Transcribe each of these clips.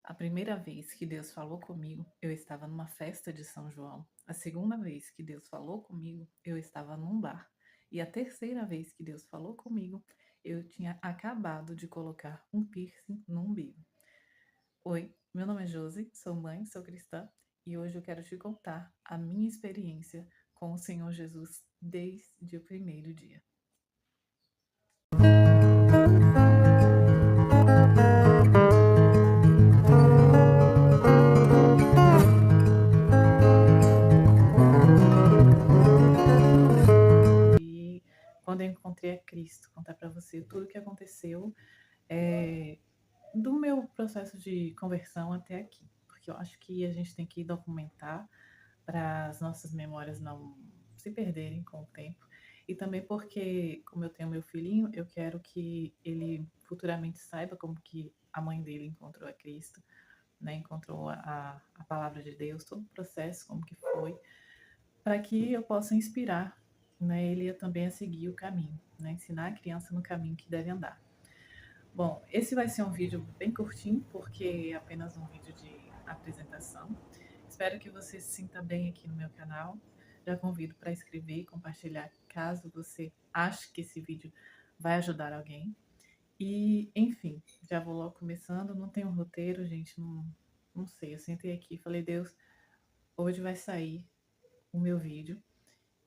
A primeira vez que Deus falou comigo, eu estava numa festa de São João. A segunda vez que Deus falou comigo, eu estava num bar. E a terceira vez que Deus falou comigo, eu tinha acabado de colocar um piercing no umbigo. Oi, meu nome é Josi, sou mãe, sou cristã e hoje eu quero te contar a minha experiência com o Senhor Jesus desde o primeiro dia. E quando eu encontrei a Cristo, contar para você tudo o que aconteceu é, do meu processo de conversão até aqui, porque eu acho que a gente tem que documentar para as nossas memórias não se perderem com o tempo. E também porque, como eu tenho meu filhinho, eu quero que ele futuramente saiba como que a mãe dele encontrou a Cristo, né? Encontrou a palavra de Deus, todo o processo, como que foi, para que eu possa inspirar, né, ele também a seguir o caminho, né? Ensinar a criança no caminho que deve andar. Bom, esse vai ser um vídeo bem curtinho, porque é apenas um vídeo de apresentação. Espero que você se sinta bem aqui no meu canal. Já convido para inscrever e compartilhar caso você ache que esse vídeo vai ajudar alguém. E, enfim, já vou logo começando. Não tenho roteiro, gente, não sei. Eu sentei aqui e falei, Deus, hoje vai sair o meu vídeo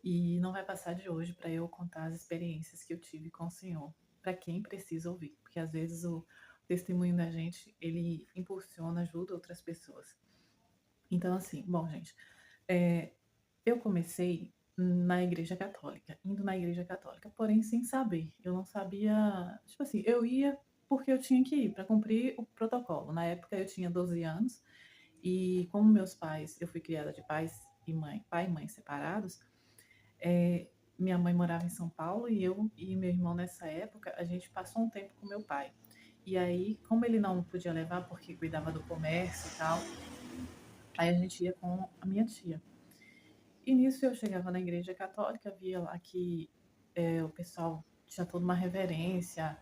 e não vai passar de hoje para eu contar as experiências que eu tive com o Senhor, para quem precisa ouvir, porque às vezes o testemunho da gente, ele impulsiona, ajuda outras pessoas. Então, assim, bom, gente, é, eu comecei na igreja católica, indo na igreja católica, porém sem saber. Eu não sabia, tipo assim, eu ia porque eu tinha que ir para cumprir o protocolo. Na época eu tinha 12 anos e como meus pais, eu fui criada de pais e mãe, pai e mãe separados, é, minha mãe morava em São Paulo e eu e meu irmão nessa época, a gente passou um tempo com meu pai. E aí, como ele não podia levar porque cuidava do comércio e tal, aí a gente ia com a minha tia. E nisso eu chegava na igreja católica, via lá que o pessoal tinha toda uma reverência,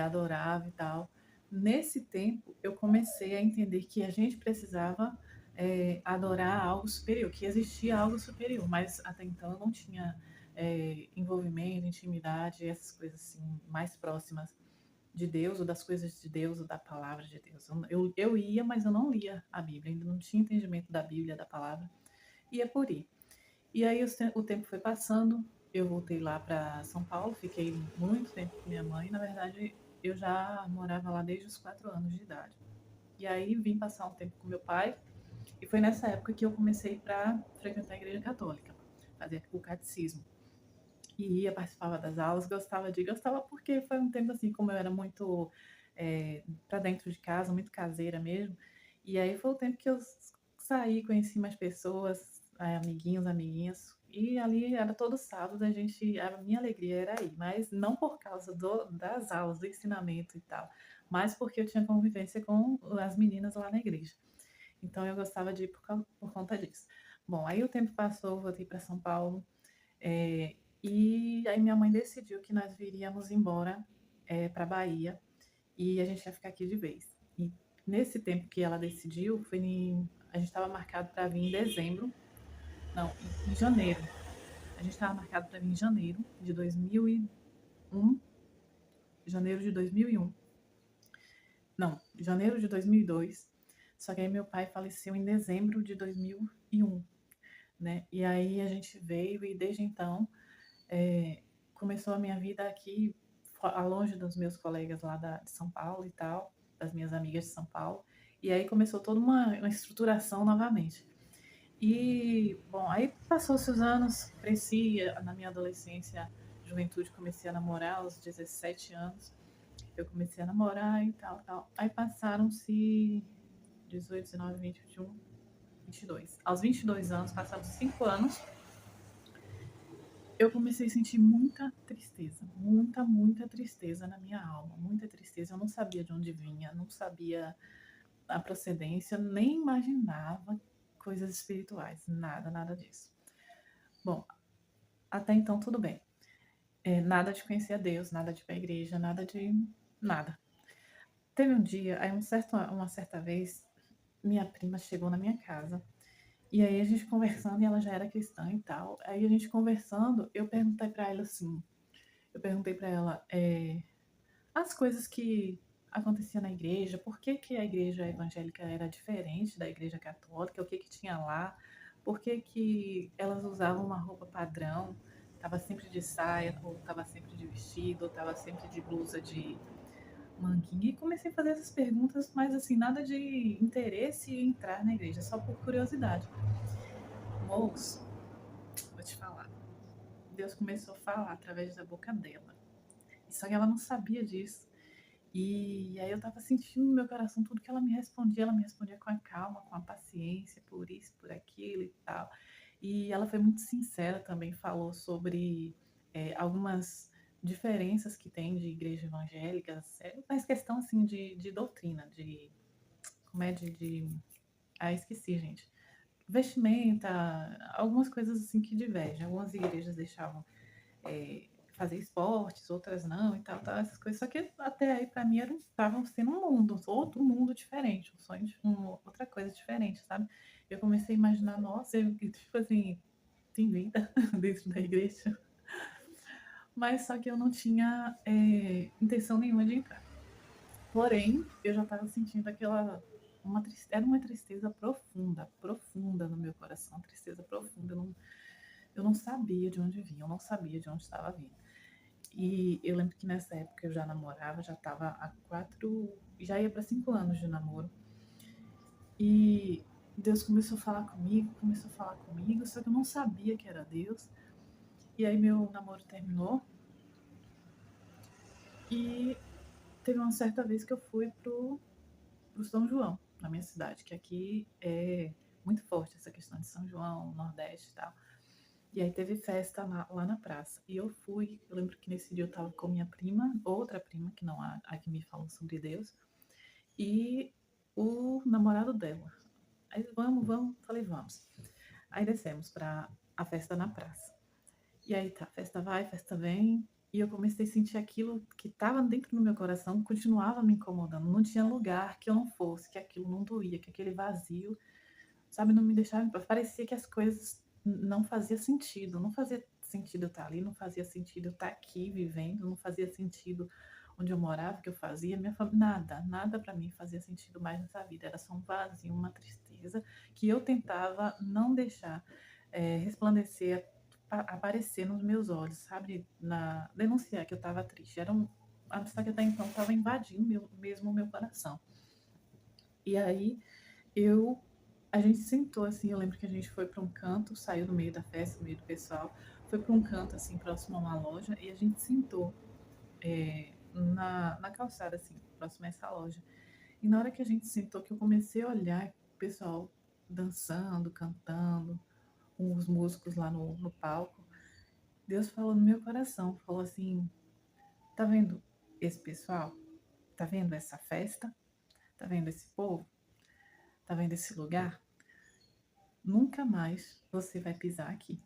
adorava e tal. Nesse tempo, eu comecei a entender que a gente precisava adorar algo superior, que existia algo superior, mas até então eu não tinha envolvimento, intimidade, essas coisas assim, mais próximas de Deus, ou das coisas de Deus, ou da palavra de Deus. Eu ia, mas eu não lia a Bíblia, ainda não tinha entendimento da Bíblia, da palavra, ia por ir. E aí o tempo foi passando, eu voltei lá para São Paulo, fiquei muito tempo com minha mãe. Na verdade, eu já morava lá desde os 4 anos de idade. E aí vim passar um tempo com meu pai, e foi nessa época que eu comecei para frequentar a igreja católica, fazer o catecismo. E ia, participava das aulas, gostava porque foi um tempo assim, como eu era muito para dentro de casa, muito caseira mesmo. E aí foi o tempo que eu saí, conheci mais pessoas, amiguinhos, amiguinhas. E ali era todo sábado, a minha alegria era ir, mas não por causa das aulas, do ensinamento e tal, mas porque eu tinha convivência com as meninas lá na igreja. Então eu gostava de ir por conta disso. Bom, aí o tempo passou, voltei para São Paulo, e aí minha mãe decidiu que nós viríamos embora para Bahia e a gente ia ficar aqui de vez. E nesse tempo que ela decidiu, a gente estava marcado para vir em dezembro, não, em janeiro. A gente estava marcado para vir em janeiro de 2001, janeiro de 2001. Não, janeiro de 2002. Só que aí meu pai faleceu em dezembro de 2001, né? E aí a gente veio e desde então começou a minha vida aqui, longe dos meus colegas lá de São Paulo e tal, das minhas amigas de São Paulo. E aí começou toda uma estruturação novamente. E, bom, aí passou-se os anos, cresci na minha adolescência, juventude, comecei a namorar aos 17 anos. Eu comecei a namorar e tal, tal. Aí passaram-se 18, 19, 20, 21, 22. Aos 22 anos, passados 5 anos, eu comecei a sentir muita tristeza, muita tristeza na minha alma, muita tristeza. Eu não sabia de onde vinha, não sabia a procedência, nem imaginava coisas espirituais, nada disso. Bom, até então tudo bem. Nada de conhecer a Deus, nada de ir para a igreja, nada de nada. Teve um dia, aí uma certa vez, minha prima chegou na minha casa. E aí a gente conversando, e ela já era cristã e tal. Aí a gente conversando, eu perguntei para ela as coisas que aconteciam na igreja, por que que a igreja evangélica era diferente da igreja católica, o que que tinha lá, por que que elas usavam uma roupa padrão, tava sempre de saia, ou tava sempre de vestido, ou tava sempre de blusa de manguinha. E comecei a fazer essas perguntas, mas assim, nada de interesse em entrar na igreja, só por curiosidade. Moço, vou te falar. Deus começou a falar através da boca dela. Só que ela não sabia disso. E aí eu tava sentindo no meu coração tudo que ela me respondia com a calma, com a paciência, por isso, por aquilo e tal. E ela foi muito sincera também, falou sobre algumas diferenças que tem de igreja evangélica, mas questão assim de doutrina, de como é esqueci, gente. Vestimenta, algumas coisas assim que divergem. Algumas igrejas deixavam fazer esportes, outras não e tal, tal, essas coisas. Só que até aí, pra mim, estavam sendo um mundo, outro mundo diferente, um sonho, outra coisa diferente, sabe? Eu comecei a imaginar, nossa, tipo assim, tem vida dentro da igreja. Mas só que eu não tinha intenção nenhuma de entrar. Porém, eu já estava sentindo era uma tristeza profunda, profunda no meu coração, uma tristeza profunda. Eu não sabia de onde vinha, eu não sabia de onde estava vindo. E eu lembro que nessa época eu já namorava, já estava há 4, já ia para 5 anos de namoro. E Deus começou a falar comigo, só que eu não sabia que era Deus. E aí meu namoro terminou e teve uma certa vez que eu fui pro São João, na minha cidade, que aqui é muito forte essa questão de São João, Nordeste e tal. E aí teve festa lá na praça. E eu fui, eu lembro que nesse dia eu tava com minha prima, outra prima, que não a que me falou sobre Deus, e o namorado dela. Aí vamos, vamos, falei, vamos. Aí descemos pra a festa na praça. E aí tá, festa vai, festa vem. E eu comecei a sentir aquilo que estava dentro do meu coração, continuava me incomodando. Não tinha lugar que eu não fosse, que aquilo não doía, que aquele vazio, sabe, não me deixava em paz. Parecia que as coisas não fazia sentido, não fazia sentido eu estar ali, não fazia sentido eu estar aqui vivendo, não fazia sentido onde eu morava, o que eu fazia, minha família, nada para mim fazia sentido mais nessa vida, era só um vazio, uma tristeza que eu tentava não deixar resplandecer, aparecer nos meus olhos, sabe, denunciar que eu estava triste, só que até então estava invadindo mesmo o meu coração. E aí eu a gente sentou assim, eu lembro que a gente foi para um canto, saiu do meio da festa, do meio do pessoal, foi para um canto assim próximo a uma loja e a gente sentou na calçada assim, próximo a essa loja. E na hora que a gente sentou, que eu comecei a olhar o pessoal dançando, cantando, os músicos lá no palco, Deus falou no meu coração, falou assim: tá vendo esse pessoal? Tá vendo essa festa? Tá vendo esse povo? Tá vendo esse lugar? Nunca mais você vai pisar aqui.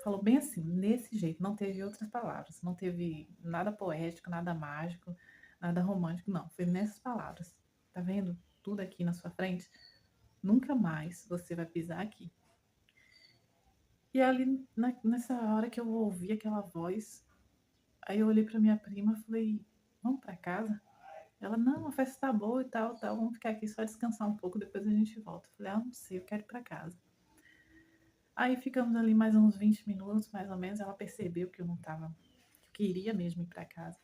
Falou bem assim, nesse jeito, não teve outras palavras, não teve nada poético, nada mágico, nada romântico, não. Foi nessas palavras. Tá vendo tudo aqui na sua frente? Nunca mais você vai pisar aqui. E ali, nessa hora que eu ouvi aquela voz, aí eu olhei pra minha prima e falei: vamos pra casa? Ela: não, a festa tá boa e tal, tal, vamos ficar aqui só descansar um pouco, depois a gente volta. Eu falei: ah, não sei, eu quero ir pra casa. Aí ficamos ali mais uns 20 minutos, mais ou menos. Ela percebeu que eu não tava, que eu queria mesmo ir para casa.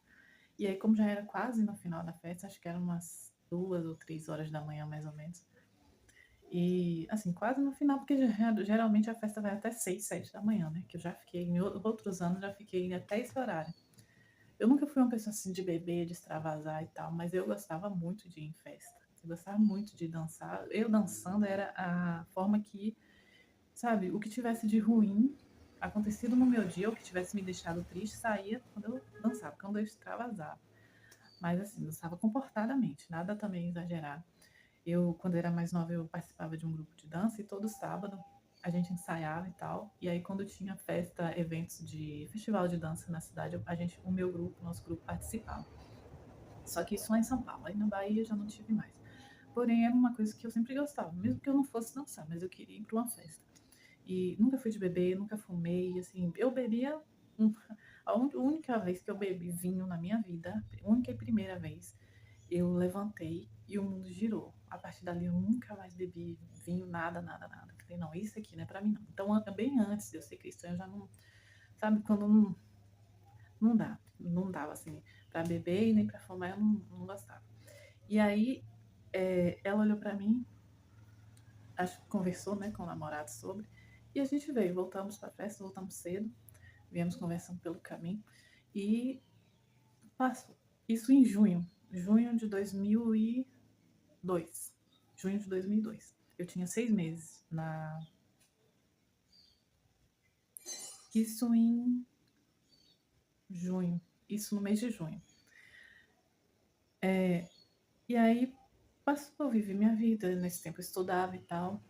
E aí, como já era quase no final da festa, acho que eram umas 2 ou 3 horas da manhã, mais ou menos. E, assim, quase no final, porque geralmente a festa vai até 6, 7 da manhã, né? Que eu já fiquei, em outros anos, já fiquei até esse horário. Eu nunca fui uma pessoa assim de beber, de extravasar e tal, mas eu gostava muito de ir em festa. Eu gostava muito de dançar. Eu dançando era a forma que, sabe, o que tivesse de ruim acontecido no meu dia, ou que tivesse me deixado triste, saía quando eu dançava, quando eu extravasava. Mas assim, dançava comportadamente, nada também exagerado. Eu, quando era mais nova, eu participava de um grupo de dança e todo sábado a gente ensaiava e tal. E aí, quando tinha festa, eventos de festival de dança na cidade, o meu grupo, nosso grupo participava. Só que isso lá em São Paulo. Aí na Bahia já não tive mais. porém era uma coisa que eu sempre gostava, mesmo que eu não fosse dançar, mas eu queria ir para uma festa. E nunca fui de beber, nunca fumei, assim, eu bebia a única vez que eu bebi vinho na minha vida, única e primeira vez, eu levantei e o mundo girou. A partir dali eu nunca mais bebi vinho, nada, nada, nada. Falei, não, isso aqui não é pra mim não. Então, bem antes de eu ser cristã, eu já não, sabe, quando não dá, não dava assim, pra beber e nem pra fumar, eu não gostava. E aí, ela olhou pra mim, acho que conversou, né, com o namorado sobre, e a gente veio, voltamos pra festa, voltamos cedo, viemos conversando pelo caminho, e passou. Isso em junho de 2002. Junho de 2002. Eu tinha 6 meses na. Isso em junho. Isso no mês de junho. E aí passou, eu vivi minha vida. Nesse tempo eu estudava e tal.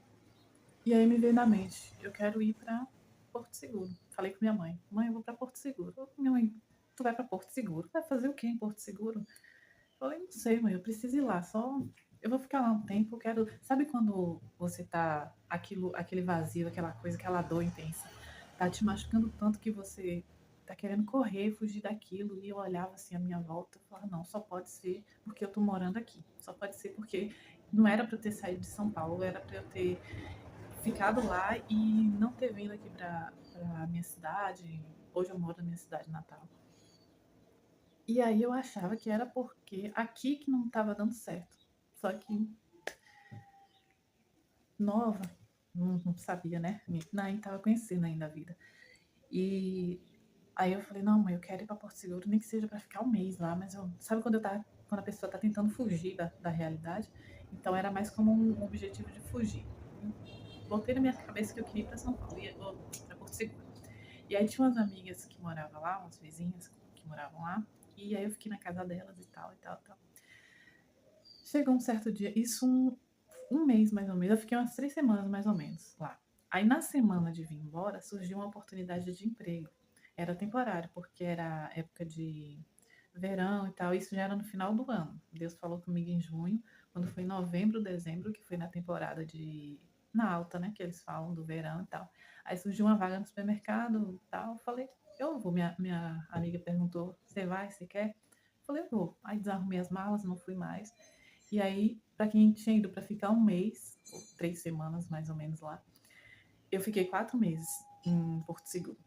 E aí me veio na mente: eu quero ir para Porto Seguro. Falei com minha mãe: mãe, eu vou para Porto Seguro. Minha mãe: tu vai para Porto Seguro? Vai fazer o quê em Porto Seguro? Falei: não sei, mãe, eu preciso ir lá. Só eu vou ficar lá um tempo. Eu quero. Sabe quando você tá. Aquele vazio, aquela coisa, aquela dor intensa, tá te machucando tanto que você tá querendo correr, fugir daquilo. E eu olhava assim à minha volta e falava: não, só pode ser porque eu tô morando aqui. Só pode ser porque não era para eu ter saído de São Paulo, era para eu ter ficado lá e não ter vindo aqui para a minha cidade. Hoje eu moro na minha cidade natal. E aí eu achava que era porque aqui que não estava dando certo. Só que nova, não sabia, né? Nem estava conhecendo ainda a vida. E aí eu falei: não, mãe, eu quero ir para Porto Seguro, nem que seja para ficar um mês lá. Mas sabe quando a pessoa tá tentando fugir da realidade? Então era mais como um objetivo de fugir. Botei na minha cabeça que eu queria ir para São Paulo, para Porto Seguro. E aí tinha umas amigas que moravam lá, umas vizinhas que moravam lá. E aí eu fiquei na casa delas e tal, e tal, e tal. Chegou um certo dia, isso um mês mais ou menos, eu fiquei umas 3 semanas mais ou menos lá. Aí na semana de vir embora, surgiu uma oportunidade de emprego. Era temporário, porque era época de verão e tal, isso já era no final do ano. Deus falou comigo em junho, quando foi novembro, dezembro, que foi na temporada na alta, né, que eles falam do verão e tal. Aí surgiu uma vaga no supermercado e tal, eu falei: eu vou. Minha amiga perguntou: você vai, você quer? Eu falei: eu vou. Aí desarrumei as malas, não fui mais. E aí, para quem tinha ido para ficar um mês, ou 3 semanas mais ou menos lá, eu fiquei 4 meses em Porto Seguro.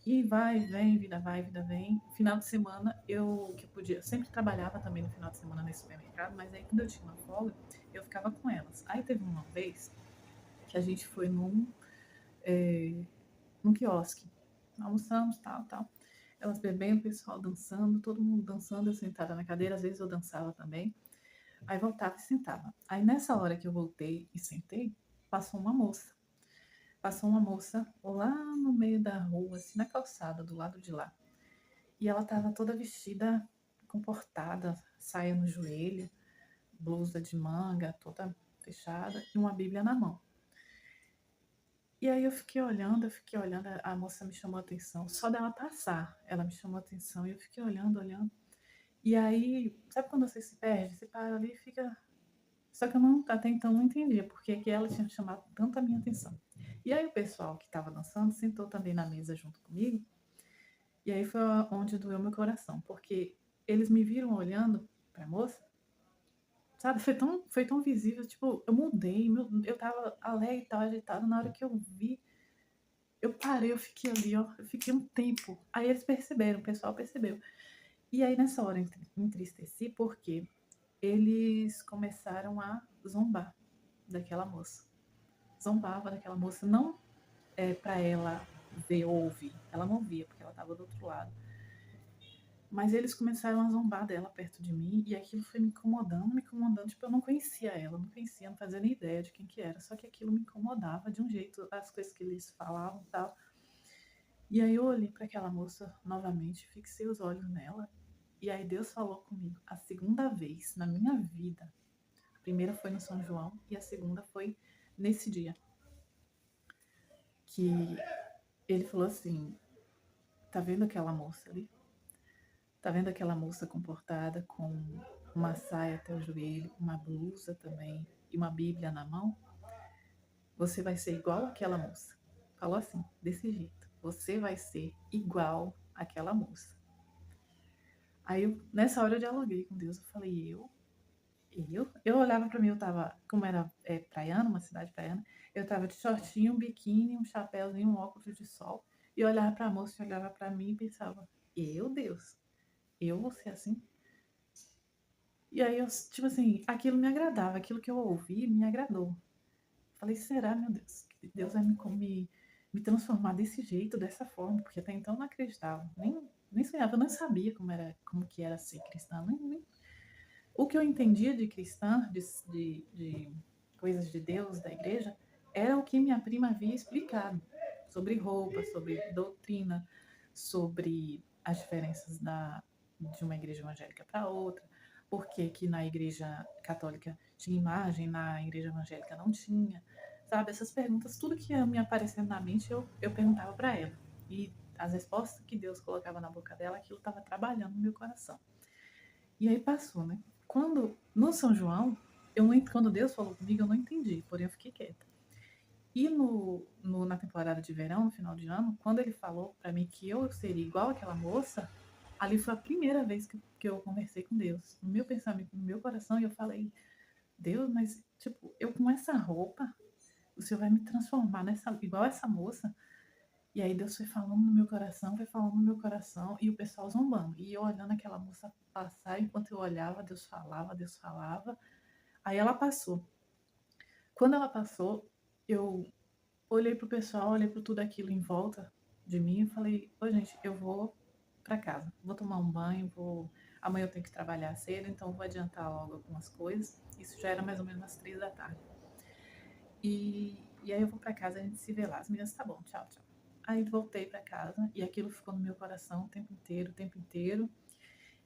E vai, vida vem. Final de semana, que eu podia, sempre trabalhava também no final de semana nesse supermercado, mas aí quando eu tinha uma folga, eu ficava com elas. Aí teve uma vez que a gente foi num quiosque, almoçamos, tal, tal. Elas bebendo, o pessoal dançando, todo mundo dançando, eu sentada na cadeira, às vezes eu dançava também. Aí voltava e sentava. Aí nessa hora que eu voltei e sentei, passou uma moça. Passou uma moça lá no meio da rua, assim, na calçada, do lado de lá. E ela estava toda vestida, comportada, saia no joelho, blusa de manga, toda fechada, e uma Bíblia na mão. E aí eu fiquei olhando, a moça me chamou a atenção. Só dela passar, ela me chamou a atenção, e eu fiquei olhando, olhando. E aí, sabe quando você se perde? Você para ali e fica. Só que eu até então não entendia por que ela tinha chamado tanto a minha atenção. E aí o pessoal que estava dançando sentou também na mesa junto comigo. E aí foi onde doeu meu coração, porque eles me viram olhando para a moça, sabe? Foi tão visível, tipo, eu mudei, eu tava alegre, tava agitada. Na hora que eu vi, eu parei, eu fiquei ali, ó, eu fiquei um tempo. Aí eles perceberam, o pessoal percebeu. E aí nessa hora eu me entristeci porque eles começaram a zombar daquela moça. Zombava daquela moça, não para ela ver ou ouvir, ela não via porque ela estava do outro lado. Mas eles começaram a zombar dela perto de mim e aquilo foi me incomodando. Tipo, eu não conhecia ela, não conhecia, não fazia nem ideia de quem que era. Só que aquilo me incomodava de um jeito, as coisas que eles falavam e tal. E aí eu olhei para aquela moça novamente, fixei os olhos nela. E aí Deus falou comigo a segunda vez na minha vida. A primeira foi no São João e a segunda foi nesse dia. Que ele falou assim: tá vendo aquela moça ali? Tá vendo aquela moça comportada com uma saia até o joelho, uma blusa também e uma Bíblia na mão, você vai ser igual àquela moça. Falou assim, desse jeito. Você vai ser igual àquela moça. Aí, nessa hora, eu dialoguei com Deus. Eu falei, eu olhava pra mim, eu tava, como era praiana, uma cidade praiana, eu tava de shortinho, um biquíni, um chapéuzinho, um óculos de sol, e eu olhava pra moça, e olhava pra mim e pensava, Deus, eu vou ser assim? E aí, eu, tipo assim, aquilo me agradava, aquilo que eu ouvi me agradou. Falei, será, meu Deus, que Deus vai me transformar desse jeito, dessa forma? Porque até então eu não acreditava, nem sonhava, eu não sabia como que era ser cristã. O que eu entendia de cristã, de coisas de Deus, da igreja, era o que minha prima havia explicado sobre roupa, sobre doutrina, sobre as diferenças de uma igreja evangélica para outra, por que na igreja católica tinha imagem, na igreja evangélica não tinha, sabe? Essas perguntas, tudo que ia me aparecendo na mente, eu perguntava para ela. E as respostas que Deus colocava na boca dela, aquilo estava trabalhando no meu coração. E aí passou, né? No São João, quando Deus falou comigo, eu não entendi, porém eu fiquei quieta. E na temporada de verão, no final de ano, quando ele falou para mim que eu seria igual aquela moça, ali foi a primeira vez que eu conversei com Deus. No meu pensamento, no meu coração, e eu falei, Deus, mas, tipo, eu com essa roupa, o Senhor vai me transformar igual essa moça? E aí Deus foi falando no meu coração, e o pessoal zombando. E eu olhando aquela moça passar, enquanto eu olhava, Deus falava, Deus falava. Aí ela passou. Quando ela passou, eu olhei pro pessoal, olhei pro tudo aquilo em volta de mim e falei, ô gente, eu vou para casa, vou tomar um banho, amanhã eu tenho que trabalhar cedo, então vou adiantar logo algumas coisas. Isso já era mais ou menos às 3 da tarde. E aí eu vou para casa, a gente se vê lá. As meninas, tá bom, tchau, tchau. Aí voltei para casa e aquilo ficou no meu coração o tempo inteiro, o tempo inteiro.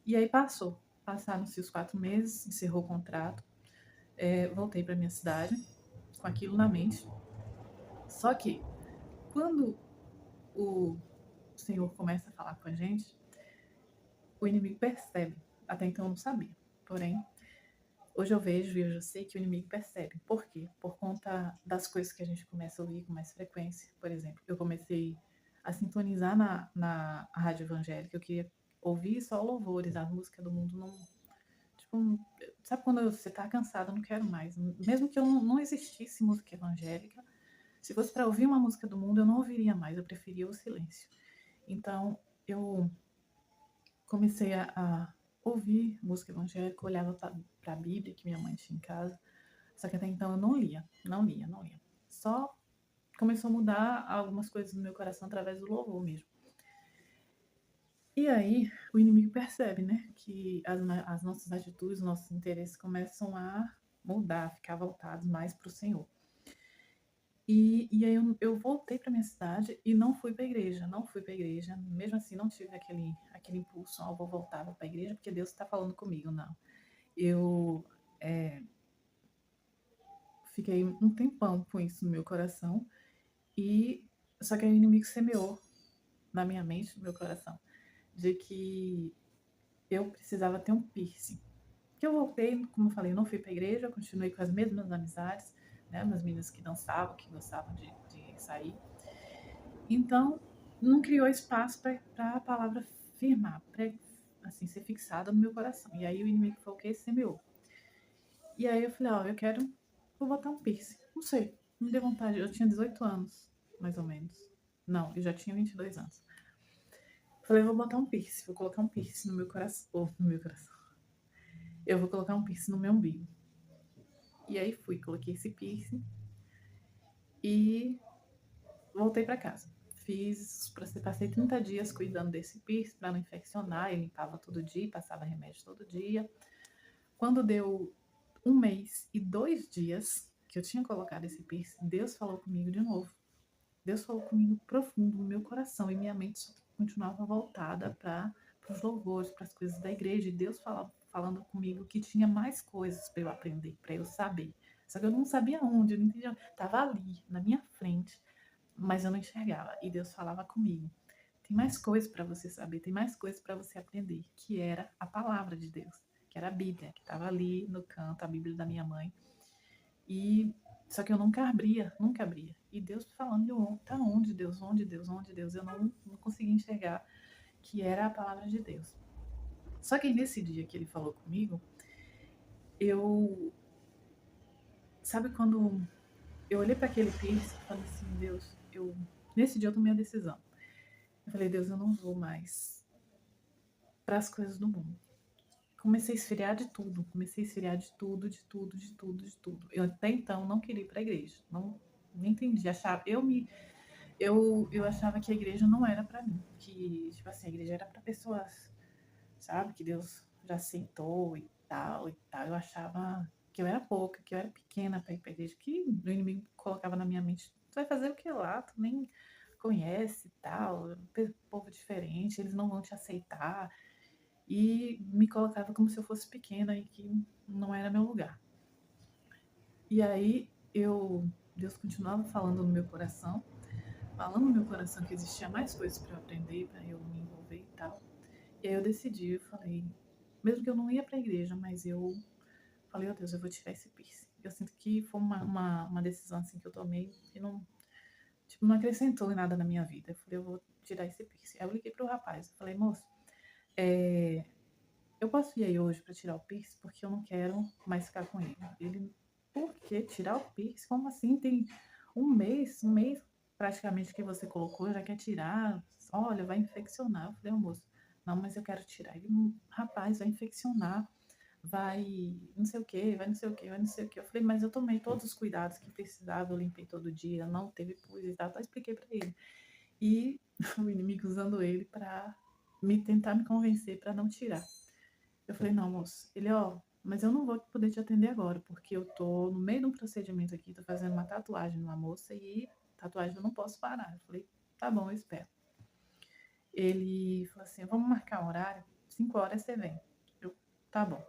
E aí passou. Passaram-se os 4 meses, encerrou o contrato. Voltei para minha cidade com aquilo na mente. Só que quando o Senhor começa a falar com a gente, o inimigo percebe. Até então eu não sabia. Porém, hoje eu vejo e eu já sei que o inimigo percebe. Por quê? Por conta das coisas que a gente começa a ouvir com mais frequência. Por exemplo, eu comecei a sintonizar na rádio evangélica. Eu queria ouvir só louvores, a música do mundo não. Tipo, sabe quando você tá cansado, eu não quero mais. Mesmo que eu não existisse música evangélica, se fosse para ouvir uma música do mundo, eu não ouviria mais, eu preferia o silêncio. Então, eu comecei a ouvir música evangélica, olhava para a Bíblia que minha mãe tinha em casa, só que até então eu não lia, não lia, não lia. Só começou a mudar algumas coisas no meu coração através do louvor mesmo. E aí o inimigo percebe, né, que as nossas atitudes, nossos interesses começam a mudar, a ficar voltados mais para o Senhor. E aí eu voltei para minha cidade e não fui para a igreja, não fui para a igreja. Mesmo assim, não tive aquele impulso, vou voltar para a igreja porque Deus está falando comigo, não. Eu fiquei um tempão com isso no meu coração e só que aí o inimigo semeou na minha mente, no meu coração, de que eu precisava ter um piercing. Que eu voltei, como eu falei, eu não fui para a igreja, eu continuei com as mesmas amizades, né, umas meninas que dançavam, que gostavam de sair. Então, não criou espaço para a palavra firmar, para assim, ser fixada no meu coração. E aí o inimigo falou que semeou. E aí eu falei, vou botar um piercing. Não sei, me deu vontade. Eu tinha 18 anos, mais ou menos. Não, eu já tinha 22 anos. Falei, vou botar um piercing, vou colocar um piercing no meu coração. No meu coração. Eu vou colocar um piercing no meu umbigo. E aí coloquei esse piercing e voltei para casa. Passei 30 dias cuidando desse piercing para não infeccionar, eu limpava todo dia, passava remédio todo dia. Quando deu 1 mês e 2 dias que eu tinha colocado esse piercing, Deus falou comigo de novo. Deus falou comigo profundo no meu coração e minha mente só continuava voltada para os louvores, para as coisas da igreja. E Deus falando comigo que tinha mais coisas para eu aprender, para eu saber. Só que eu não sabia onde, eu não entendia. Estava ali, na minha frente, mas eu não enxergava. E Deus falava comigo. Tem mais coisas para você saber, tem mais coisas para você aprender, que era a palavra de Deus. que era a Bíblia, que estava ali no canto, a Bíblia da minha mãe. E só que eu nunca abria, nunca abria. E Deus falando, tá onde Deus, onde Deus, onde Deus? Eu não conseguia enxergar que era a palavra de Deus. Só que nesse dia que ele falou comigo, eu, sabe quando eu olhei para aquele piercing e falei assim, Deus, nesse dia eu tomei a decisão. Eu falei, Deus, eu não vou mais para as coisas do mundo. Comecei a esfriar de tudo, comecei a esfriar de tudo, de tudo, de tudo, de tudo. Eu até então não queria ir para a igreja, não entendi, achava, eu achava que a igreja não era para mim, que tipo assim, a igreja era para pessoas, sabe, que Deus já aceitou e tal e tal. Eu achava que eu era pouca, que eu era pequena para ir para a igreja, que o inimigo colocava na minha mente, tu vai fazer o que lá? Tu nem conhece e tal, povo diferente, eles não vão te aceitar. E me colocava como se eu fosse pequena e que não era meu lugar. E aí Deus continuava falando no meu coração, falando no meu coração que existia mais coisas para eu aprender, para eu me envolver e tal. E aí eu decidi, eu falei, mesmo que eu não ia para a igreja, mas eu falei, oh Deus, eu vou tirar esse piercing. Eu sinto que foi uma decisão assim que eu tomei e não, tipo, não acrescentou em nada na minha vida. Eu falei, eu vou tirar esse piercing. Aí eu liguei pro rapaz, eu falei, moço, eu posso ir aí hoje para tirar o piercing porque eu não quero mais ficar com ele. Ele, por que tirar o piercing? Como assim? Tem um mês praticamente que você colocou, já quer tirar? Olha, vai infeccionar. Eu falei, moço, não, mas eu quero tirar. Ele, rapaz, vai infeccionar, vai não sei o que, vai não sei o que, vai não sei o que. Eu falei, mas eu tomei todos os cuidados que precisava, eu limpei todo dia, não teve pus e tal. Então, eu expliquei para ele. E o inimigo usando ele para tentar me convencer para não tirar. Eu falei, não, moço. Ele, ó, mas eu não vou poder te atender agora, porque eu tô no meio de um procedimento aqui, tô fazendo uma tatuagem numa moça e tatuagem eu não posso parar. Eu falei, tá bom, eu espero. Ele falou assim, vamos marcar um horário, 5 horas você vem. Eu, tá bom.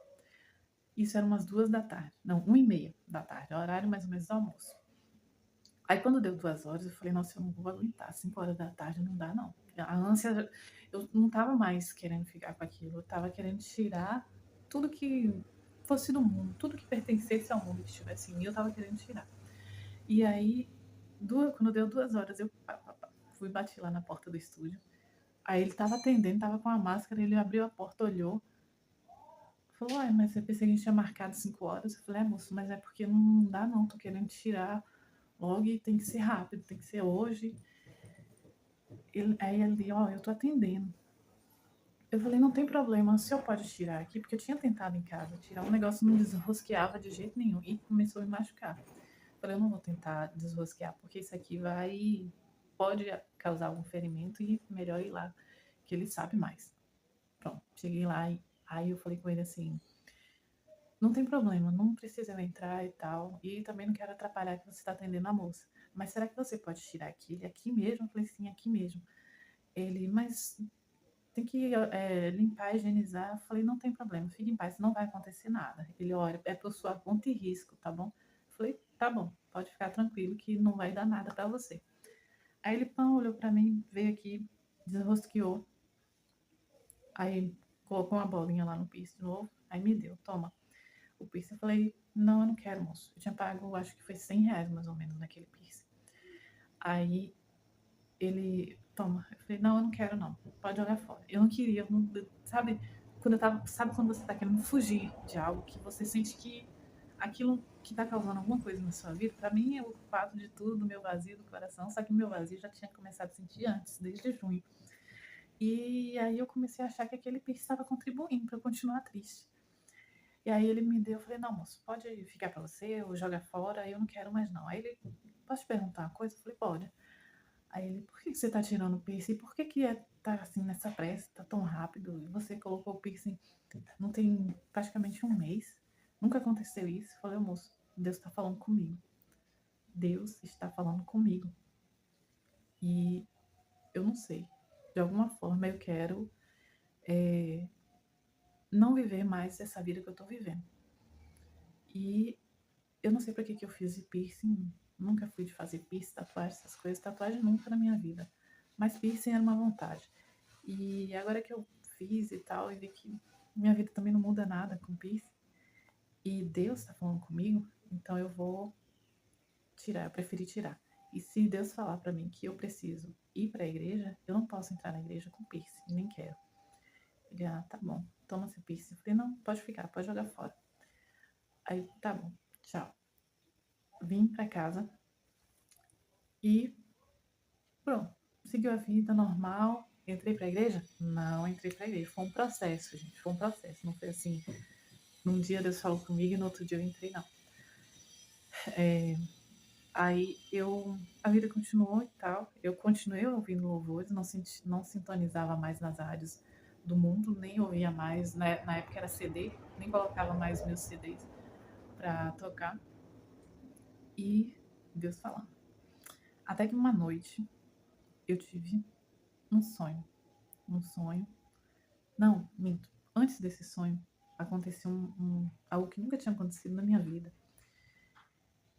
Isso era umas 2 da tarde, não, 1h30 da tarde, horário mais ou menos do almoço. Aí quando deu 2 horas, eu falei, nossa, eu não vou aguentar, 5 horas da tarde não dá não. A ânsia, eu não tava mais querendo ficar com aquilo, eu tava querendo tirar tudo que fosse do mundo, tudo que pertencesse ao mundo que estivesse em mim, eu tava querendo tirar. E aí, quando deu 2 horas, eu fui bati lá na porta do estúdio. Aí ele tava atendendo, tava com a máscara, ele abriu a porta, olhou, falou, uai, mas eu pensei que a gente tinha marcado 5 horas. Eu falei, moço, mas é porque não dá não, tô querendo tirar logo e tem que ser rápido, tem que ser hoje. Aí ele, ó, eu tô atendendo. Eu falei, não tem problema, o senhor pode tirar aqui, porque eu tinha tentado em casa tirar um negócio, não desrosqueava de jeito nenhum e começou a me machucar. Eu falei, eu não vou tentar desrosquear, porque isso aqui pode causar algum ferimento e melhor ir lá, que ele sabe mais. Pronto, cheguei lá e aí eu falei com ele assim, não tem problema, não precisa eu entrar e tal, e também não quero atrapalhar que você está atendendo a moça, mas será que você pode tirar aqui? Ele, aqui mesmo? Eu falei, sim, aqui mesmo. Ele, mas tem que limpar, higienizar. Eu falei, não tem problema, fique em paz, não vai acontecer nada. Ele, olha, é por sua conta e risco, tá bom? Eu falei, tá bom, pode ficar tranquilo que não vai dar nada pra você. Aí ele, pão, olhou pra mim, veio aqui, desrosqueou, aí colocou uma bolinha lá no piso de novo, aí me deu, toma. O piercing, eu falei, não, eu não quero, moço. Eu tinha pago, acho que foi R$ 100 mais ou menos naquele piercing. Aí ele, toma. Eu falei, não, eu não quero não, pode jogar fora. Eu não queria, sabe, sabe quando você tá querendo fugir de algo que você sente que aquilo que tá causando alguma coisa na sua vida, pra mim é o fato de tudo, do meu vazio do coração, só que o meu vazio já tinha começado a sentir antes, desde junho. E aí eu comecei a achar que aquele piercing estava contribuindo pra eu continuar triste. E aí ele me deu, eu falei, não, moço, pode ficar pra você, ou joga fora, eu não quero mais não. Aí ele, posso te perguntar uma coisa? Eu falei, pode. Aí ele, por que você tá tirando o piercing? Por que tá assim nessa pressa, tá tão rápido? E você colocou o piercing não tem praticamente um mês. Nunca aconteceu isso. Eu falei, moço, Deus tá falando comigo. Deus está falando comigo. E eu não sei. De alguma forma eu quero não viver mais essa vida que eu tô vivendo. E eu não sei pra que eu fiz piercing. Nunca fui de fazer piercing, tatuagem, essas coisas. Tatuagem nunca na minha vida. Mas piercing era uma vontade. E agora que eu fiz e tal, e vi que minha vida também não muda nada com piercing. E Deus tá falando comigo, então eu vou tirar, eu preferi tirar. E se Deus falar pra mim que eu preciso ir pra igreja, eu não posso entrar na igreja com piercing, nem quero. Ele, tá bom, toma seu piercing. Eu falei, não, pode ficar, pode jogar fora. Aí, tá bom, tchau. Vim pra casa e pronto. Seguiu a vida normal. Entrei pra igreja? Não entrei pra igreja. Foi um processo, gente. Foi um processo. Não foi assim, num dia Deus falou comigo e no outro dia eu entrei, não. Aí a vida continuou e tal. Eu continuei ouvindo louvores, não sintonizava mais nas rádios do mundo, nem ouvia mais. Na época era CD, nem colocava mais meus CDs pra tocar. E Deus falando. Até que uma noite eu tive um sonho. Um sonho. Não, minto. Antes desse sonho, aconteceu algo que nunca tinha acontecido na minha vida.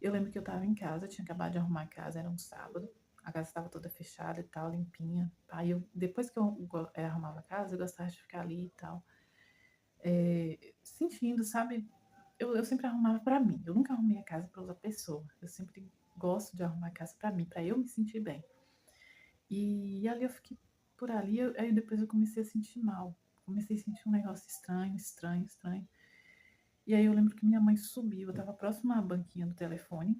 Eu lembro que eu tava em casa, eu tinha acabado de arrumar a casa, era um sábado. A casa estava toda fechada e tal, limpinha. Aí depois que eu arrumava a casa, eu gostava de ficar ali e tal. Sentindo, sabe? Eu sempre arrumava pra mim. Eu nunca arrumei a casa pra outra pessoa. Eu sempre gosto de arrumar a casa pra mim, pra eu me sentir bem. E ali eu fiquei por ali, aí depois eu comecei a sentir mal. Comecei a sentir um negócio estranho, estranho, estranho. E aí eu lembro que minha mãe subiu, eu tava próxima à banquinha do telefone.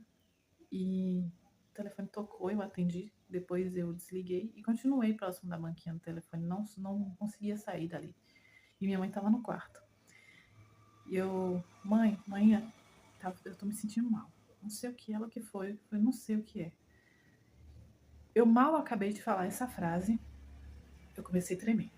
E o telefone tocou, eu atendi, depois eu desliguei e continuei próximo da banquinha do telefone, não conseguia sair dali. E minha mãe estava no quarto. E eu, mãe, eu tô me sentindo mal. Não sei o que ela que foi, eu falei, não sei o que é. Eu mal acabei de falar essa frase, eu comecei a tremer.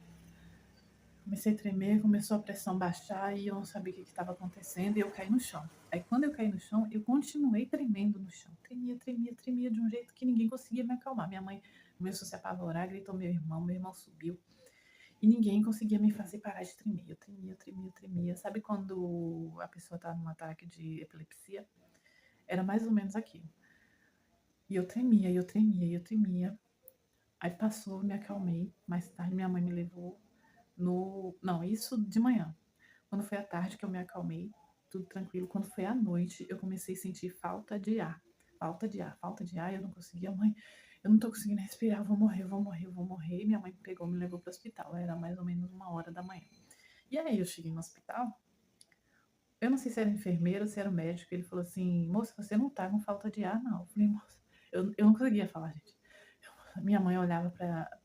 Comecei a tremer, começou a pressão baixar e eu não sabia o que estava acontecendo e eu caí no chão. Aí quando eu caí no chão, eu continuei tremendo no chão. Tremia, tremia, tremia de um jeito que ninguém conseguia me acalmar. Minha mãe começou a se apavorar, gritou meu irmão subiu. E ninguém conseguia me fazer parar de tremer. Eu tremia, tremia, tremia. Sabe quando a pessoa está num ataque de epilepsia? Era mais ou menos aquilo. E eu tremia, eu tremia, eu tremia. Aí passou, me acalmei. Mais tarde minha mãe me levou no... Não, isso de manhã. Quando foi à tarde que eu me acalmei, tudo tranquilo. Quando foi à noite, eu comecei a sentir falta de ar. Falta de ar, falta de ar. Eu não conseguia, mãe, eu não tô conseguindo respirar, eu vou morrer, eu vou morrer, eu vou morrer. E minha mãe pegou, me levou pro hospital. Era mais ou menos 1 hora da manhã. E aí eu cheguei no hospital. Eu não sei se era enfermeiro ou se era o médico. Ele falou assim: moça, você não tá com falta de ar, não. Eu falei, moça, eu não conseguia falar, gente. Minha mãe olhava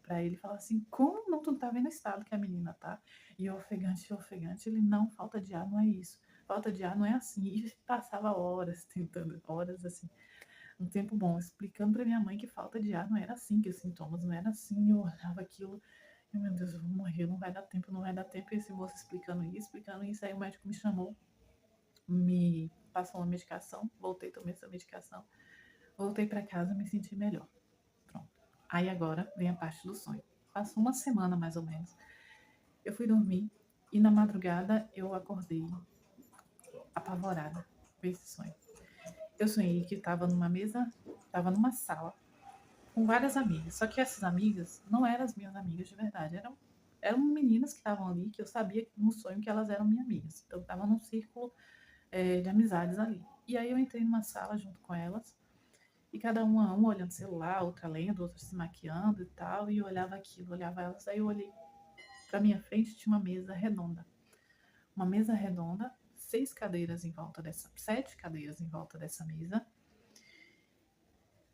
pra ele e falava assim: como não, tu não tá vendo o estado que a menina tá? E eu ofegante, ofegante. Ele: não, falta de ar não é isso. Falta de ar não é assim. E passava horas tentando, horas assim, um tempo bom, explicando pra minha mãe que falta de ar não era assim, que os sintomas não eram assim. E eu olhava aquilo, e meu Deus, eu vou morrer, não vai dar tempo, não vai dar tempo. E esse moço explicando isso, explicando isso. Aí o médico me chamou, me passou uma medicação, voltei, tomei essa medicação, voltei pra casa, me senti melhor. Pronto. Aí agora vem a parte do sonho. Passou uma semana mais ou menos. Eu fui dormir e na madrugada eu acordei apavorada com esse sonho. Eu sonhei que estava numa mesa, estava numa sala com várias amigas. Só que essas amigas não eram as minhas amigas de verdade, eram meninas que estavam ali, que eu sabia no sonho que elas eram minhas amigas. Então eu estava num círculo de amizades ali. E aí eu entrei numa sala junto com elas. E cada uma olhando celular, outra lendo, outra se maquiando e tal. E eu olhava aquilo, olhava elas. Aí eu olhei pra minha frente, tinha uma mesa redonda. Uma mesa redonda, 6 cadeiras em volta dessa, 7 cadeiras em volta dessa mesa.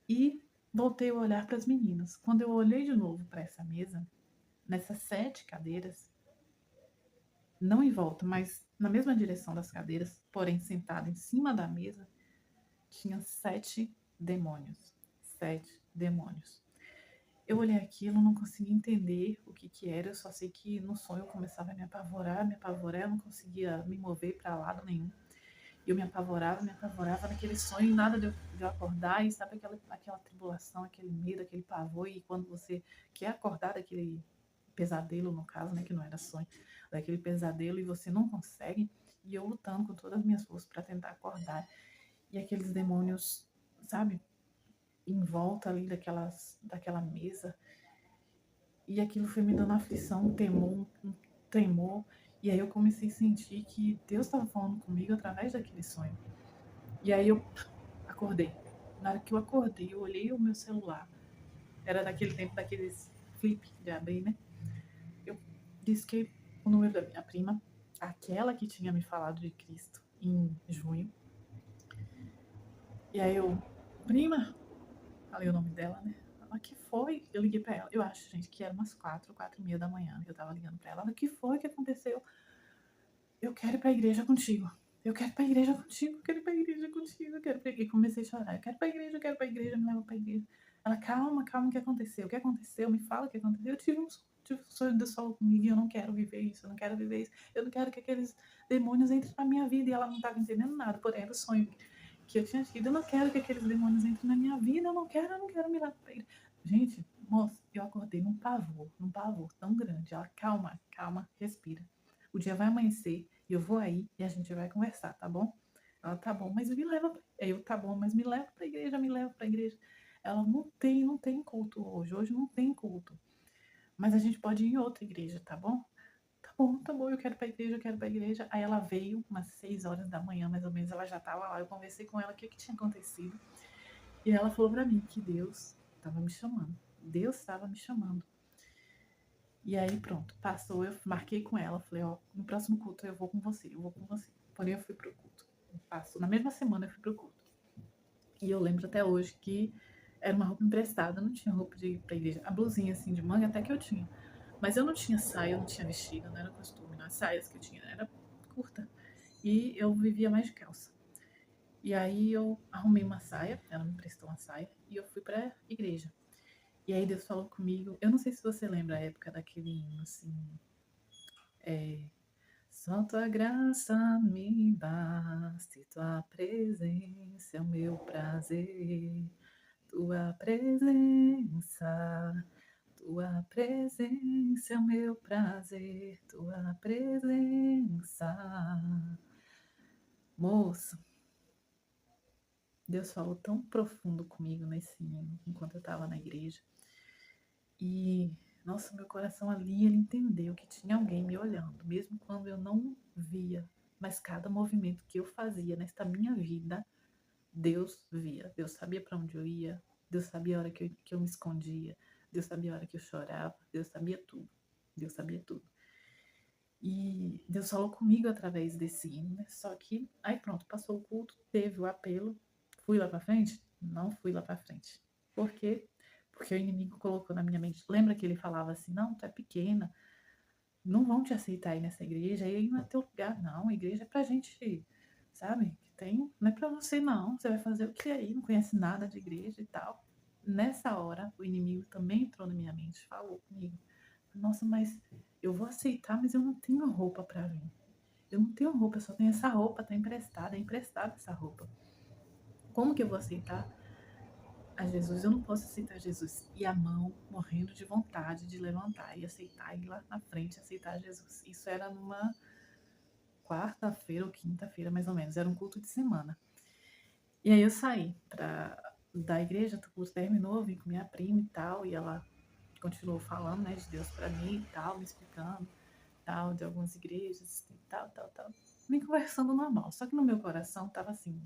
E voltei a olhar para as meninas. Quando eu olhei de novo para essa mesa, nessas 7 cadeiras, não em volta, mas na mesma direção das cadeiras, porém sentada em cima da mesa, tinha 7 demônios. 7 demônios. Eu olhei aquilo, não conseguia entender o que era, eu só sei que no sonho eu começava a me apavorar, eu não conseguia me mover para lado nenhum. Eu me apavorava naquele sonho, nada de eu acordar, e sabe aquela tribulação, aquele medo, aquele pavor, e quando você quer acordar daquele pesadelo, no caso, né, que não era sonho, daquele pesadelo, e você não consegue, e eu lutando com todas as minhas forças para tentar acordar, e aqueles demônios, sabe, em volta ali daquela mesa, e aquilo foi me dando aflição, um temor, E aí eu comecei a sentir que Deus estava falando comigo através daquele sonho. E aí eu acordei. Na hora que eu acordei, eu olhei o meu celular. Era daquele tempo, daqueles flip de abrir, né? Eu disquei o número da minha prima, aquela que tinha me falado de Cristo em junho. E aí eu, prima, falei o nome dela, né? Ela, que foi? Eu liguei pra ela. Eu acho, gente, que era umas 4h30 da manhã que eu tava ligando pra ela. Ela, que foi que aconteceu? Eu quero ir pra igreja contigo. Eu quero ir pra igreja contigo, eu quero ir pra igreja contigo, eu quero ir pra igreja. E comecei a chorar. Eu quero ir pra igreja, eu quero ir pra igreja, me leva pra igreja. Ela, calma, calma, o que aconteceu? O que aconteceu? Me fala o que aconteceu. Eu tive um sonho do sol comigo e eu não quero viver isso, eu não quero viver isso. Eu não quero que aqueles demônios entrem na minha vida. E ela não tava entendendo nada, porém era o sonho que eu tinha tido. Eu não quero que aqueles demônios entrem na minha vida, eu não quero me levar pra igreja. Gente, moça, eu acordei num pavor tão grande. Ela, calma, calma, respira. O dia vai amanhecer e eu vou aí e a gente vai conversar, tá bom? Ela, tá bom, mas me leva pra... Eu, tá bom, mas me leva pra igreja, me leva pra igreja. Ela, não tem culto hoje não tem culto. Mas a gente pode ir em outra igreja, tá bom? Tá bom, eu quero ir pra igreja, eu quero ir pra igreja. Aí ela veio, umas 6 horas da manhã, mais ou menos, ela já tava lá. Eu conversei com ela o que tinha acontecido. E ela falou pra mim que Deus tava me chamando. Deus estava me chamando. E aí, pronto, passou, eu marquei com ela, falei, ó, no próximo culto eu vou com você, eu vou com você. Porém, eu fui pro culto. Passou, na mesma semana eu fui pro culto. E eu lembro até hoje que era uma roupa emprestada, eu não tinha roupa de ir pra igreja. A blusinha, assim, de manga até que eu tinha. Mas eu não tinha saia, eu não tinha vestido, não era costume, não. As saias que eu tinha era curta. E eu vivia mais de calça. E aí eu arrumei uma saia, ela me emprestou uma saia, e eu fui pra igreja. E aí Deus falou comigo, eu não sei se você lembra a época daquele hino, assim, só tua graça me baste, tua presença é o meu prazer, tua presença, tua presença é o meu prazer, tua presença. Moço, Deus falou tão profundo comigo nesse hino, enquanto eu estava na igreja. E, nossa, meu coração ali, ele entendeu que tinha alguém me olhando, mesmo quando eu não via. Mas cada movimento que eu fazia nesta minha vida, Deus via. Deus sabia para onde eu ia, Deus sabia a hora que eu me escondia, Deus sabia a hora que eu chorava, Deus sabia tudo. Deus sabia tudo. E Deus falou comigo através desse hino, né? Só que, aí pronto, passou o culto, teve o apelo. Fui lá pra frente? Não fui lá pra frente. Por quê? Porque o inimigo colocou na minha mente. Lembra que ele falava assim: não, tu é pequena, não vão te aceitar aí nessa igreja, aí não é teu lugar, não. A igreja é pra gente, sabe? Que tem, não é pra você, não. Você vai fazer o que aí? Não conhece nada de igreja e tal. Nessa hora, o inimigo também entrou na minha mente, falou comigo: nossa, mas eu vou aceitar, mas eu não tenho roupa pra vir. Eu não tenho roupa, eu só tenho essa roupa, tá emprestada, é emprestada essa roupa. Como que eu vou aceitar a Jesus? Eu não posso aceitar Jesus. E a mão morrendo de vontade de levantar e aceitar, ir lá na frente, aceitar Jesus. Isso era numa quarta-feira ou quinta-feira, mais ou menos. Era um culto de semana. E aí eu saí da igreja, o culto terminou, vim com minha prima e tal, e ela continuou falando, né, de Deus pra mim e tal, me explicando, tal, de algumas igrejas, e tal. Vim conversando normal. Só que no meu coração tava assim: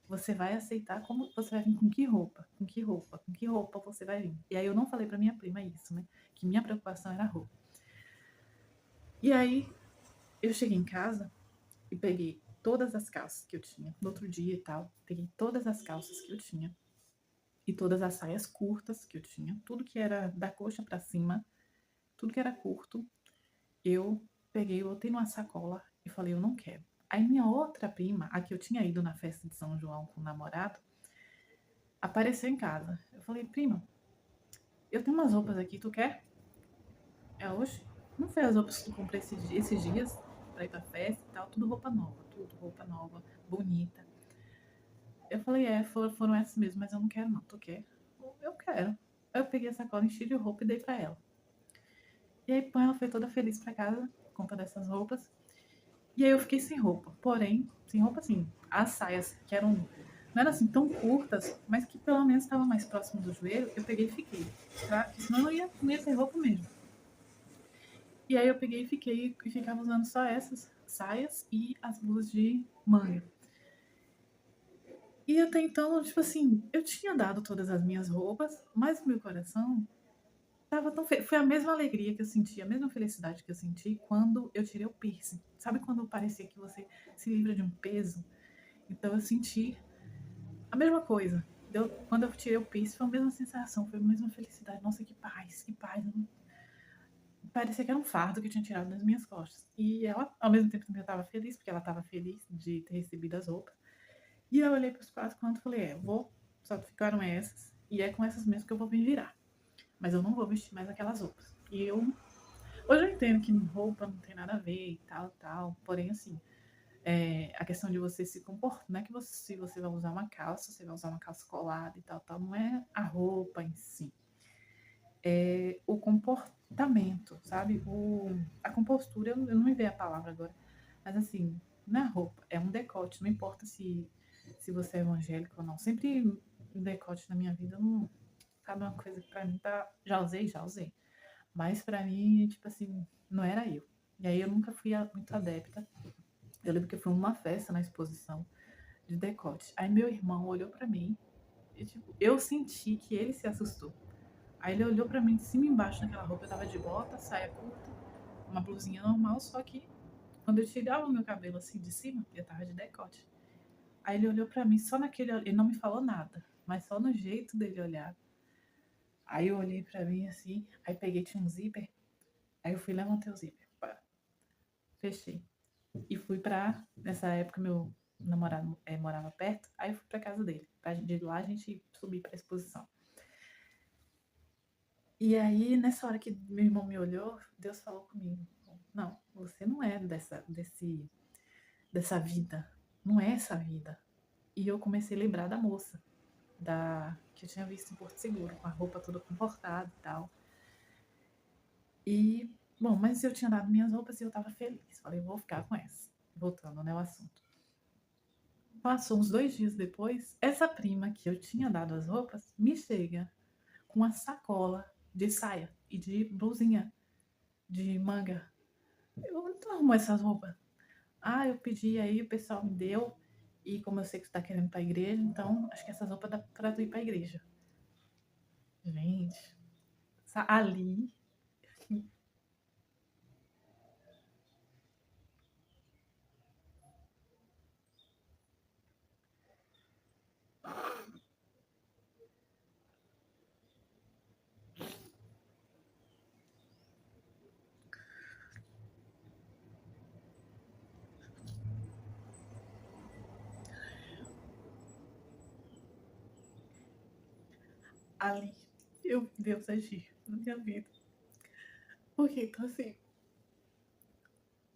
você vai aceitar, como você vai vir, com que roupa? Com que roupa? Com que roupa você vai vir? E aí eu não falei pra minha prima isso, né? Que minha preocupação era a roupa. E aí eu cheguei em casa e peguei todas as calças que eu tinha no outro dia e tal. Peguei todas as calças que eu tinha e todas as saias curtas que eu tinha, tudo que era da coxa pra cima, tudo que era curto, eu peguei, botei numa sacola e falei: eu não quero. Aí minha outra prima, a que eu tinha ido na festa de São João com o namorado, apareceu em casa. Eu falei: prima, eu tenho umas roupas aqui, tu quer? É hoje? Não foi as roupas que tu comprou esses dias pra ir pra festa e tal, tudo roupa nova, bonita. Eu falei: foram essas mesmo, mas eu não quero não, tu quer? Eu quero. Aí eu peguei a sacola, enchi de roupa e dei pra ela. E aí, ela foi toda feliz pra casa, por conta dessas roupas. E aí eu fiquei sem roupa. Porém, sem roupa assim, as saias que eram, não eram assim tão curtas, mas que pelo menos estavam mais próximo do joelho, eu peguei e fiquei. Tá? Senão eu não ia ter roupa mesmo. E aí eu peguei e ficava usando só essas saias e as blusas de manga. E até então, tipo assim, eu tinha dado todas as minhas roupas, mas o meu coração tava tão foi a mesma alegria que eu senti, a mesma felicidade que eu senti quando eu tirei o piercing. Sabe quando parecia que você se livra de um peso? Então eu senti a mesma coisa. Quando eu tirei o piercing, foi a mesma sensação, foi a mesma felicidade. Nossa, que paz, que paz. Parecia que era um fardo que eu tinha tirado das minhas costas. E ela, ao mesmo tempo, também estava feliz, porque ela estava feliz de ter recebido as roupas. E eu olhei para os 4 cantos e falei: só ficaram essas, e é com essas mesmo que eu vou me virar. Mas eu não vou vestir mais aquelas roupas. Hoje eu entendo que roupa não tem nada a ver e tal, tal. Porém, assim, a questão de você se comportar, não é que se você vai usar uma calça, você vai usar uma calça colada e tal, tal. Não é a roupa em si. É o comportamento, sabe? A compostura, eu não me veio a palavra agora, mas assim, não é roupa, é um decote, não importa se você é evangélico ou não. Sempre um decote na minha vida, não, sabe, uma coisa que pra mim tá. Já usei. Mas pra mim, tipo assim, não era eu. E aí eu nunca fui muito adepta. Eu lembro que eu fui numa festa na exposição de decote. Aí meu irmão olhou pra mim e, tipo, eu senti que ele se assustou. Aí ele olhou pra mim de cima e embaixo naquela roupa. Eu tava de bota, saia curta, uma blusinha normal, só que quando eu tirava o meu cabelo assim de cima, eu tava de decote. Aí ele olhou pra mim só naquele. Ele não me falou nada, mas só no jeito dele olhar. Aí eu olhei pra mim assim, aí peguei, tinha um zíper. Aí eu fui, levantei o zíper, pá, fechei. E fui pra. Nessa época, meu namorado morava perto, aí eu fui pra casa dele. De lá a gente subir pra exposição. E aí, nessa hora que meu irmão me olhou, Deus falou comigo: Não, você não é dessa vida. Não é essa vida. E eu comecei a lembrar da moça, que eu tinha visto em Porto Seguro, com a roupa toda comportada e tal. E, bom, mas eu tinha dado minhas roupas e eu tava feliz. Falei: Vou ficar com essa. Voltando, né, ao assunto. Passou uns 2 dias depois, essa prima que eu tinha dado as roupas me chega com uma sacola de saia e de blusinha de manga. Eu não arrumou essas roupas. Ah, eu pedi aí, o pessoal me deu. E como eu sei que você tá querendo ir pra igreja, então acho que essas roupas dá pra tu ir pra igreja. Gente, ali, ali, eu vi Deus agir na minha vida. Porque, então assim,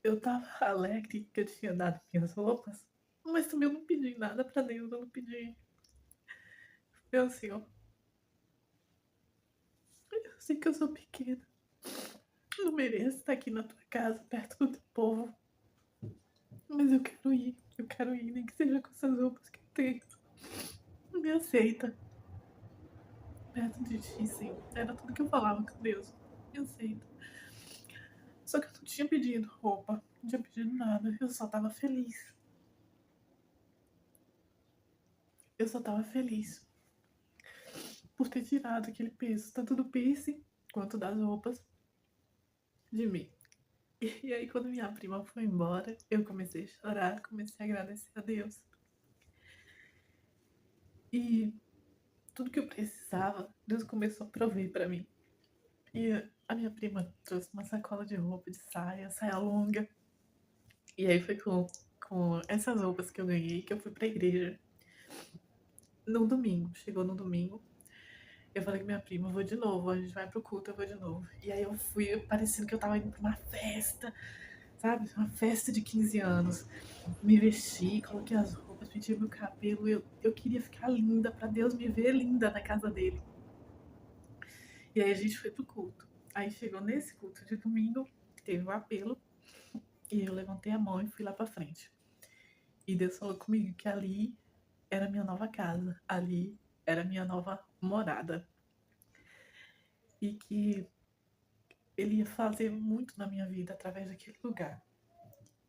eu tava alegre que eu tinha dado minhas roupas, mas também eu não pedi nada pra Deus, eu não pedi. Eu assim, ó, eu sei que eu sou pequena, não mereço estar aqui na tua casa, perto do teu povo, mas eu quero ir, nem que seja com essas roupas que eu tenho. Me aceita perto de ti, Senhor. Era tudo que eu falava com Deus. Me aceita. Só que eu não tinha pedido roupa, não tinha pedido nada, eu só tava feliz. Eu só tava feliz por ter tirado aquele peso, tanto do piercing quanto das roupas de mim. E aí, quando minha prima foi embora, eu comecei a chorar, comecei a agradecer a Deus. E tudo que eu precisava, Deus começou a prover pra mim. E a minha prima trouxe uma sacola de roupa, de saia, saia longa. E aí foi com essas roupas que eu ganhei que eu fui pra igreja. No domingo, chegou no domingo. Eu falei com minha prima: vou de novo, a gente vai pro culto, eu vou de novo. E aí eu fui, parecendo que eu tava indo pra uma festa, sabe? Uma festa de 15 anos. Me vesti, coloquei as roupas, pedi meu cabelo. Eu queria ficar linda, pra Deus me ver linda na casa dele. E aí a gente foi pro culto. Aí chegou nesse culto de domingo, teve um apelo, e eu levantei a mão e fui lá pra frente. E Deus falou comigo que ali era a minha nova casa, ali era a minha nova morada. E que ele ia fazer muito na minha vida através daquele lugar.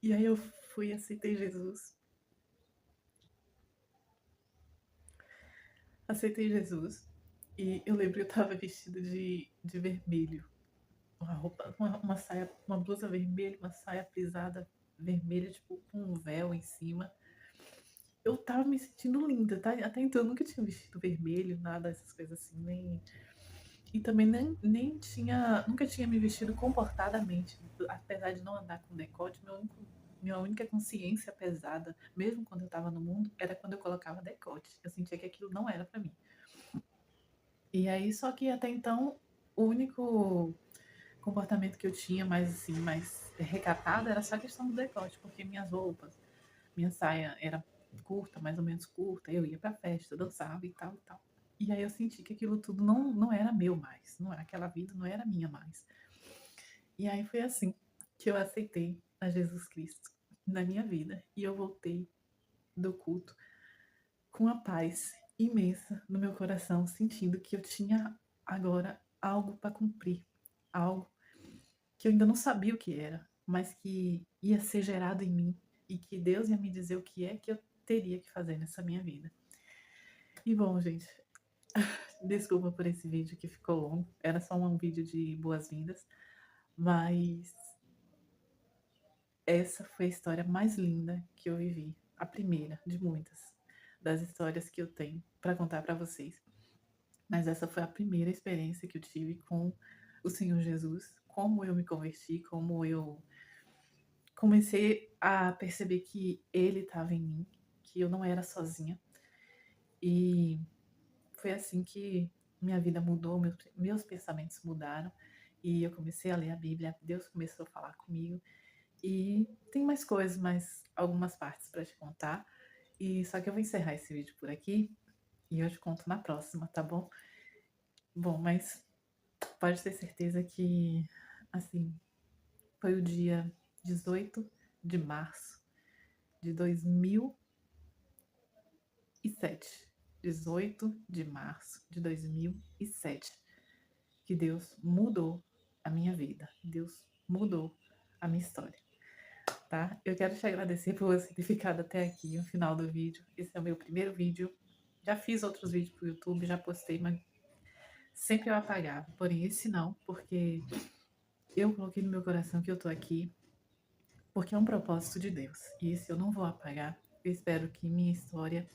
E aí eu fui e aceitei Jesus. Aceitei Jesus. E eu lembro que eu tava vestida de vermelho. Uma roupa, uma saia, uma blusa vermelha, uma saia frisada vermelha, tipo, com um véu em cima. Eu tava me sentindo linda, tá? Até então eu nunca tinha vestido vermelho, nada dessas coisas assim, nem. E também nem tinha. Nunca tinha me vestido comportadamente. Apesar de não andar com decote, minha única consciência pesada, mesmo quando eu tava no mundo, era quando eu colocava decote. Eu sentia que aquilo não era pra mim. E aí, só que até então, o único comportamento que eu tinha mais assim, mais recatado era só a questão do decote, porque minhas roupas, minha saia era curta, mais ou menos curta, eu ia pra festa, dançava e tal e tal. E aí eu senti que aquilo tudo não era meu mais, não, aquela vida não era minha mais. E aí foi assim que eu aceitei a Jesus Cristo na minha vida e eu voltei do culto com a paz imensa no meu coração, sentindo que eu tinha agora algo para cumprir, algo que eu ainda não sabia o que era, mas que ia ser gerado em mim e que Deus ia me dizer o que é que eu teria que fazer nessa minha vida. E bom, gente, desculpa por esse vídeo que ficou longo, era só um vídeo de boas-vindas, mas essa foi a história mais linda que eu vivi, a primeira de muitas das histórias que eu tenho para contar para vocês. Mas essa foi a primeira experiência que eu tive com o Senhor Jesus, como eu me converti, como eu comecei a perceber que Ele estava em mim, que eu não era sozinha. E foi assim que minha vida mudou, meus pensamentos mudaram. E eu comecei a ler a Bíblia, Deus começou a falar comigo. E tem mais coisas, mais algumas partes para te contar. E só que eu vou encerrar esse vídeo por aqui e eu te conto na próxima, tá bom? Bom, mas pode ter certeza que, assim, foi o dia 18 de março de 2007. 18 de março de 2007, que Deus mudou a minha vida. Deus mudou a minha história, tá? Eu quero te agradecer por você ter ficado até aqui, no final do vídeo. Esse é o meu primeiro vídeo. Já fiz outros vídeos pro YouTube, já postei, mas sempre eu apagava. Porém, esse não, porque eu coloquei no meu coração que eu tô aqui porque é um propósito de Deus. E esse eu não vou apagar. Eu espero que minha história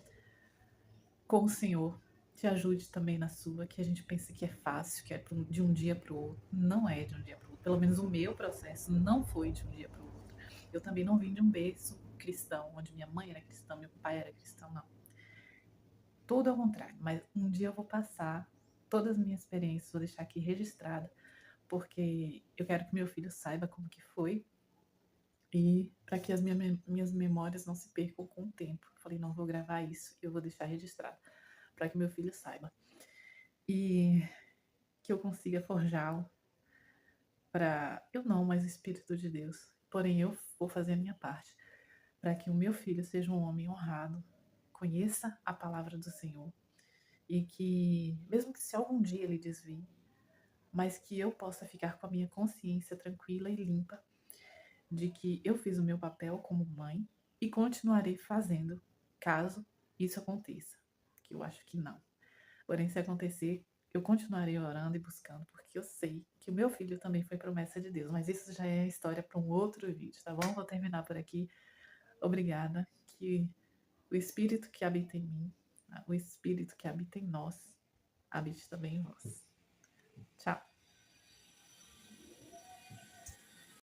com o Senhor te ajude também na sua, que a gente pensa que é fácil, que é de um dia para o outro. Não é de um dia para o outro. Pelo menos o meu processo não foi de um dia para o outro. Eu também não vim de um berço cristão, onde minha mãe era cristã, meu pai era cristão, não. Tudo ao contrário. Mas um dia eu vou passar todas as minhas experiências, vou deixar aqui registrada, porque eu quero que meu filho saiba como que foi e para que as minhas memórias não se percam com o tempo. Eu falei, não vou gravar isso, eu vou deixar registrado, para que meu filho saiba. E que eu consiga forjá-lo para. Eu não, mas o Espírito de Deus. Porém, eu vou fazer a minha parte, para que o meu filho seja um homem honrado, conheça a palavra do Senhor e que, mesmo que se algum dia ele desvie, mas que eu possa ficar com a minha consciência tranquila e limpa de que eu fiz o meu papel como mãe e continuarei fazendo caso isso aconteça, que eu acho que não. Porém, se acontecer, eu continuarei orando e buscando, porque eu sei que o meu filho também foi promessa de Deus, mas isso já é história para um outro vídeo, tá bom? Vou terminar por aqui. Obrigada, que o Espírito que habita em mim, o Espírito que habita em nós, habite também em vós.